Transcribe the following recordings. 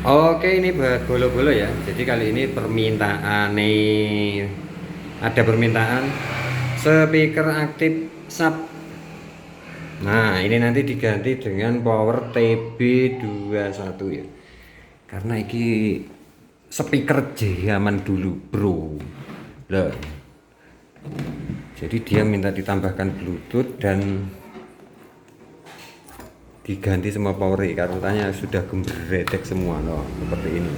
Oke, ini buat bolo-bolo ya. Jadi kali ini permintaan nih, ada permintaan speaker aktif sub. Nah, ini nanti diganti dengan power TB21 ya. Karena ini speaker zaman dulu, Bro. Loh. Jadi dia minta ditambahkan Bluetooth dan diganti semua power karutanya sudah gembredek semua loh, seperti ini.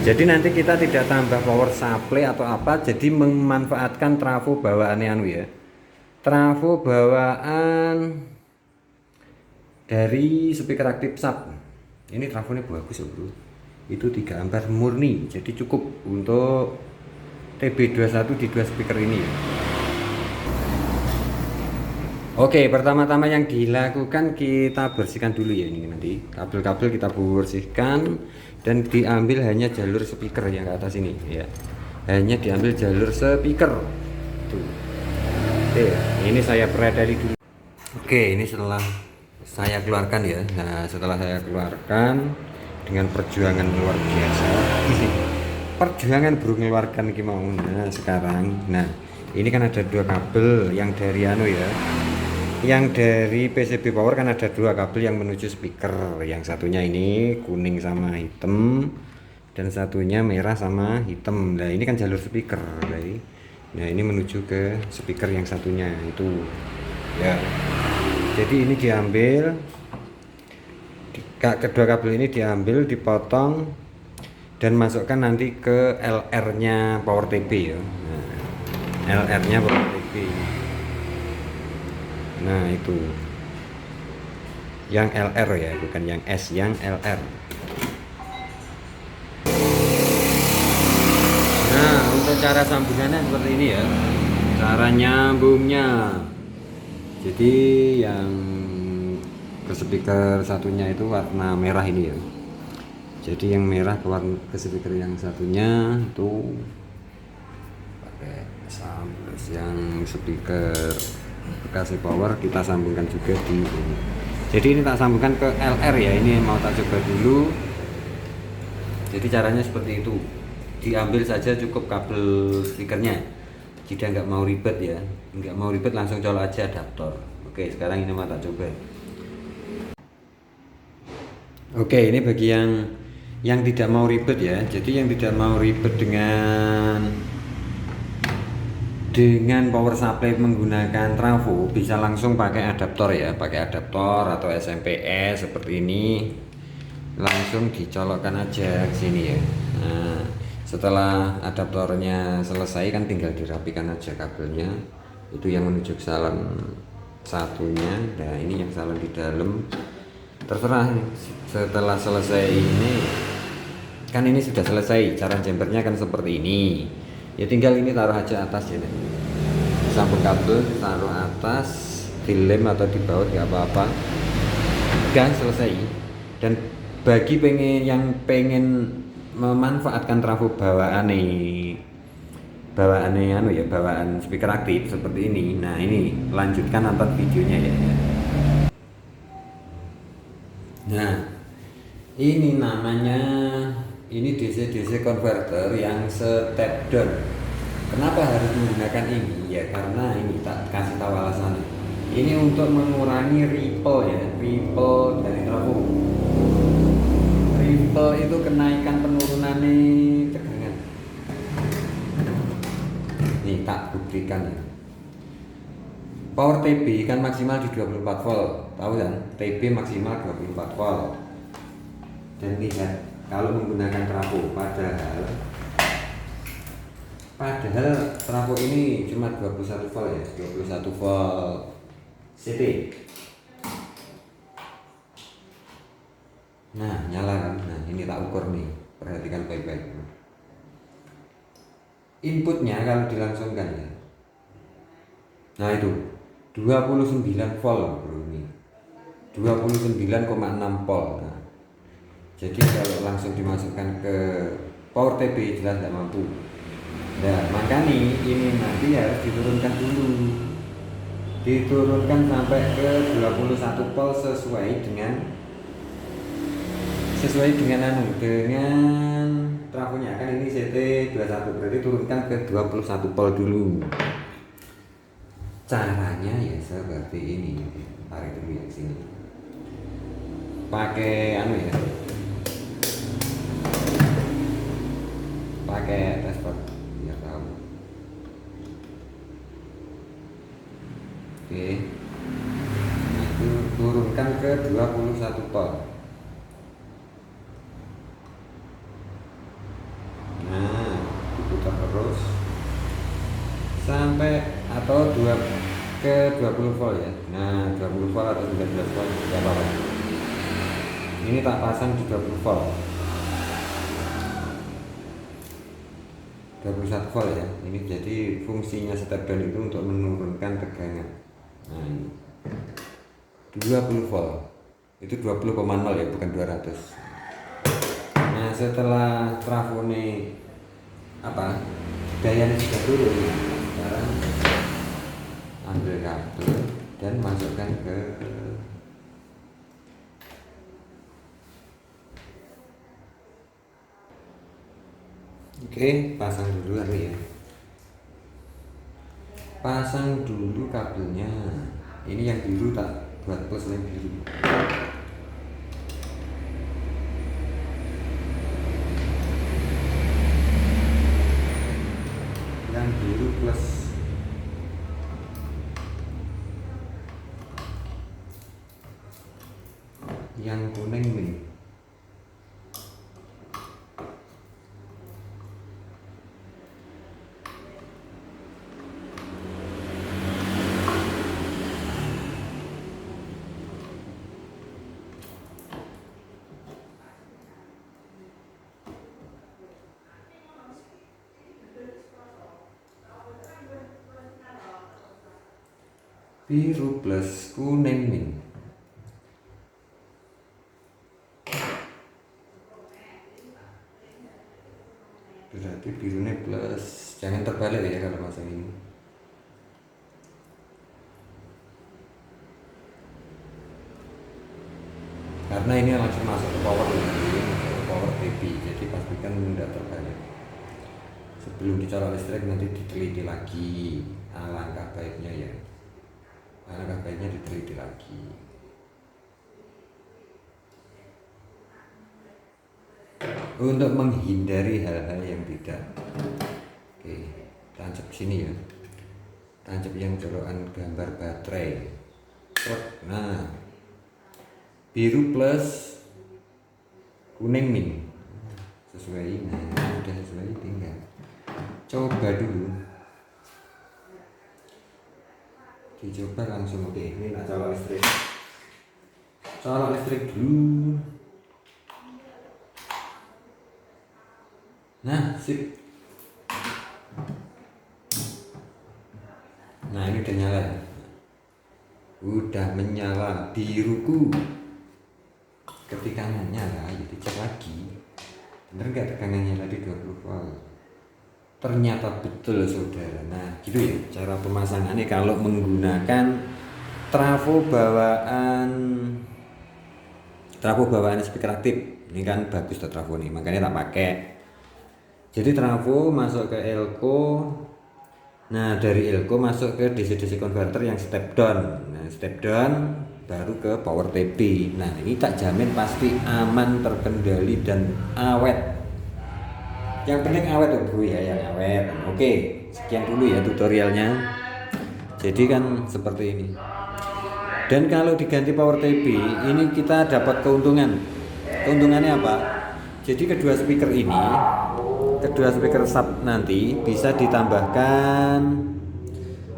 Jadi nanti kita tidak tambah power supply atau apa, jadi memanfaatkan trafo bawaan anu ya, trafo bawaan dari speaker aktif sub. Ini trafonya bagus ya bro, itu 3 ampere murni, jadi cukup untuk TB21 di dua speaker ini ya. Oke, pertama-tama yang dilakukan kita bersihkan dulu ya, ini nanti kabel-kabel kita bersihkan dan diambil hanya jalur speaker yang ke atas ini ya. Hanya diambil jalur speaker. Tuh. Oke, ini saya peradali dulu. Oke, ini setelah saya keluarkan ya. Nah, setelah saya keluarkan dengan perjuangan luar biasa. Perjuangan bro mengeluarkan gimana. Nah, sekarang. Nah, ini kan ada dua kabel yang dari anu ya. Yang dari PCB power kan ada dua kabel yang menuju speaker. Yang satunya ini kuning sama hitam dan satunya merah sama hitam. Nah, ini kan jalur speaker. Nah, ini menuju ke speaker yang satunya itu. Ya. Jadi ini diambil kedua kabel ini diambil, dipotong dan masukkan nanti ke LR-nya power TB ya. Nah, LR-nya power TB. Nah itu yang LR ya, bukan yang S, yang LR. Nah untuk cara sambungannya seperti ini ya, cara nyambungnya. Jadi yang ke speaker satunya itu warna merah ini ya, jadi yang merah ke speaker yang satunya itu pakai terus yang speaker bekasi power kita sambungkan juga di ini. Jadi ini tak sambungkan ke LR ya, ini mau tak coba dulu. Jadi caranya seperti itu, diambil saja cukup kabel speakernya. Jika nggak mau ribet ya, nggak mau ribet langsung colok aja adaptor. Oke, sekarang ini mau tak coba. Oke, ini bagi yang tidak mau ribet ya. Jadi yang tidak mau ribet dengan power supply menggunakan trafo bisa langsung pakai adaptor ya, pakai adaptor atau SMPS seperti ini, langsung dicolokkan aja ke sini ya. Nah, setelah adaptornya selesai kan tinggal dirapikan aja kabelnya, itu yang menuju ke salon satunya. Nah ini yang salon di dalam, terserah. Setelah selesai ini kan ini sudah selesai, cara jempernya kan seperti ini ya, tinggal ini taruh aja atas ya, sambung kabel taruh atas, dilem atau di bawah nggak apa-apa, udah selesai. Dan bagi yang pengen memanfaatkan trafo bawaan anu ya, bawaan speaker aktif seperti ini, nah ini lanjutkan nonton videonya ya. Nah ini namanya, ini DC-DC converter yang step down. Kenapa harus menggunakan ini? Ya karena ini tak kasih tahu alasannya. Ini untuk mengurangi ripple ya, ripple dari trafo. Ripple itu kenaikan penurunan tegangan. Nih tak buktikan ya. Power TB kan maksimal di 24 volt, tahu kan? TB maksimal 24 volt. Dan lihat kalau menggunakan trafo, padahal trafo ini cuma 21 volt ya, 21 volt CT. Nah nyala kan, nah ini tak ukur nih, perhatikan baik-baik. Inputnya kalau dilangsungkan ya, nah itu 29 volt bro, ini 29,6 volt. Nah, jadi kalau langsung dimasukkan ke power TB jelas tidak mampu. Nah makanya ini nanti harus diturunkan dulu, diturunkan sampai ke 21 volt sesuai dengan sesuai dengan trafonya kan ini CT21 berarti turunkan ke 21 volt dulu. Caranya ya seperti ini, tarik dulu yang sini pakai ya, pakai tester biar tahu. Oke, nah, itu turunkan ke 21 volt. Nah, diputar terus sampai atau ke 20 volt ya. Nah, 20 volt atau 19 volt tidak apa-apa. Ini tak pasang di 20 volt. 21 volt ya. Ini jadi fungsinya step down itu untuk menurunkan tegangan. Nah, ini 20 volt. Itu 20,0 ya, bukan 200. Nah, setelah trafone dayanya sudah turun, sekarang ambil kabel dan masukkan ke pasang dulu ya. Pasang dulu kabelnya. Ini yang biru tak buat plus yang biru. Yang biru plus. Yang kuning min. Biru plus kuning min. Berarti birunya plus, jangan terbalik ya kalau masang ini. Karena ini langsung masuk ke power TV, jadi pastikan tidak terbalik. Sebelum dicolok listrik nanti diteliti lagi, alangkah baiknya ya. Alangkah baiknya diteliti lagi. Untuk menghindari hal-hal yang tidak. Oke, tancap sini ya. Tancap yang colokan gambar baterai. Nah, biru plus kuning min. Sesuai, nah sudah sesuai, tinggal coba dulu. Dicoba langsung. Oke, ini colok listrik. Colok listrik dulu. Nah, sip. Nah, ini udah nyala. Udah menyala biruku. Ketika nyala, ya dicek lagi. Bener nggak tegangannya tadi 20 volt? Ternyata betul saudara. Nah, gitu ya cara pemasangannya kalau menggunakan trafo bawaan speaker aktif. Ini kan bagus tuh trafo nih, makanya tak pakai. Jadi trafo masuk ke elko. Nah, dari elko masuk ke DC-DC converter yang step down. Nah, step down baru ke power TV. Nah, ini tak jamin pasti aman, terkendali dan awet. Yang penting awet tuh bro ya, yang awet. Oke, sekian dulu ya tutorialnya. Jadi kan seperti ini. Dan kalau diganti power TV, ini kita dapat keuntungan. Keuntungannya apa? Jadi kedua speaker sub nanti bisa ditambahkan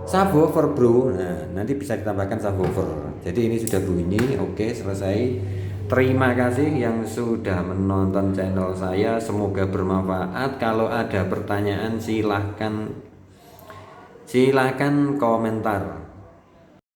subwoofer bro. Nah, nanti bisa ditambahkan subwoofer. Jadi ini sudah bunyi. Oke, selesai. Terima kasih yang sudah menonton channel saya. Semoga bermanfaat. Kalau ada pertanyaan silahkan komentar.